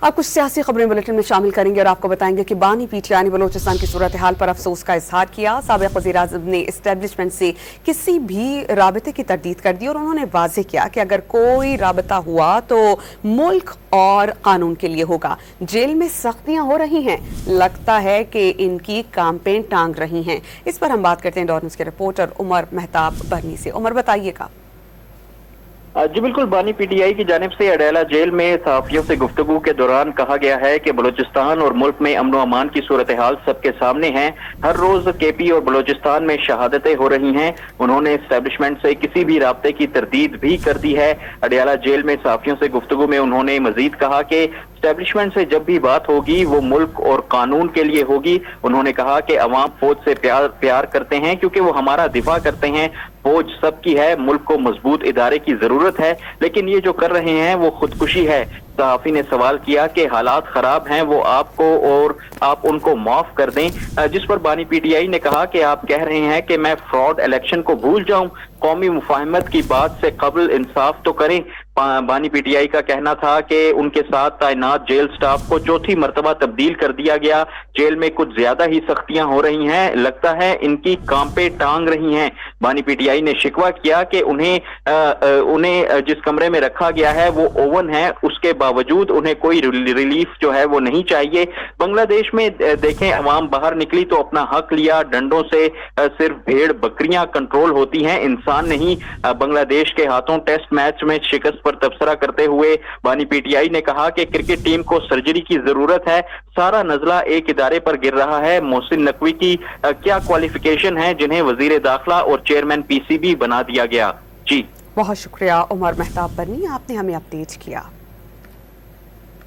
अब कुछ सियासी खबरें बुलेटिन में शामिल करेंगे और आपको बताएंगे कि बानी पीटीआई ने बलोचिस्तान की सूरत हाल पर अफसोस का इजहार किया। साबिक वज़ीर-ए-आज़म ने इस्टेब्लिशमेंट से किसी भी राबते की तरदीद कर दी और उन्होंने वाज़ेह किया कि अगर कोई राबता हुआ तो मुल्क और कानून के लिए होगा। जेल में सख्तियां हो रही हैं, लगता है कि इनकी कांपें टांग रही हैं। इस पर हम बात करते हैं डॉन न्यूज़ के रिपोर्टर उमर मेहताब बरनी से। उमर, बताइएगा। जी बिल्कुल, बानी पीटीआई की जानिब से अडयाला जेल में सहाफियों से गुफ्तगू के दौरान कहा गया है कि बलूचिस्तान और मुल्क में अमन व अमान की सूरत हाल सबके सामने है। हर रोज केपी और बलूचिस्तान में शहादतें हो रही हैं। उन्होंने एस्टेब्लिशमेंट से किसी भी राब्ते की तरदीद भी कर दी है। अडयाला जेल में सहाफियों से गुफ्तगू में उन्होंने मजीद कहा कि एस्टेब्लिशमेंट से जब भी बात होगी वो मुल्क और कानून के लिए होगी। उन्होंने कहा कि अवाम फौज से प्यार करते हैं क्योंकि वो हमारा दिफा करते हैं। फौज सबकी है, मुल्क को मजबूत इदारे की जरूरत है, लेकिन ये जो कर रहे हैं वो खुदकुशी है। सहाफी ने सवाल किया कि हालात खराब हैं, वो आपको और आप उनको माफ कर दें, जिस पर बानी पीटीआई ने कहा कि आप कह रहे हैं कि मैं फ्रॉड इलेक्शन को भूल जाऊं, कौमी मुफाहमत की बात से कबल इंसाफ तो करें। बानी पीटीआई का कहना था कि उनके साथ तैनात जेल स्टाफ को चौथी मर्तबा तब्दील कर दिया गया। जेल में कुछ ज्यादा ही सख्तियां हो रही हैं, लगता है इनकी कांपे टांग रही हैं। बानी पीटीआई ने शिकवा किया कि उन्हें जिस कमरे में रखा गया है वो ओवन है, उसके बावजूद उन्हें कोई रिलीफ जो है वो नहीं चाहिए। बांग्लादेश में देखें, अवाम बाहर निकली तो अपना हक लिया, डंडों से सिर्फ भेड़ बकरियां कंट्रोल होती हैं, इंसान नहीं। बांग्लादेश के हाथों टेस्ट मैच में शिकस्त पर तबसरा करते हुए बानी पीटीआई ने कहा कि क्रिकेट टीम को सर्जरी की जरूरत है, सारा नजला एक इदारे पर गिर रहा है। मोहसिन नकवी की क्या क्वालिफिकेशन है जिन्हें वजीर दाखिला और चेयरमैन पीसीबी बना दिया गया। जी बहुत शुक्रिया उमर मेहताब बरनी, आपने हमें अपडेट किया।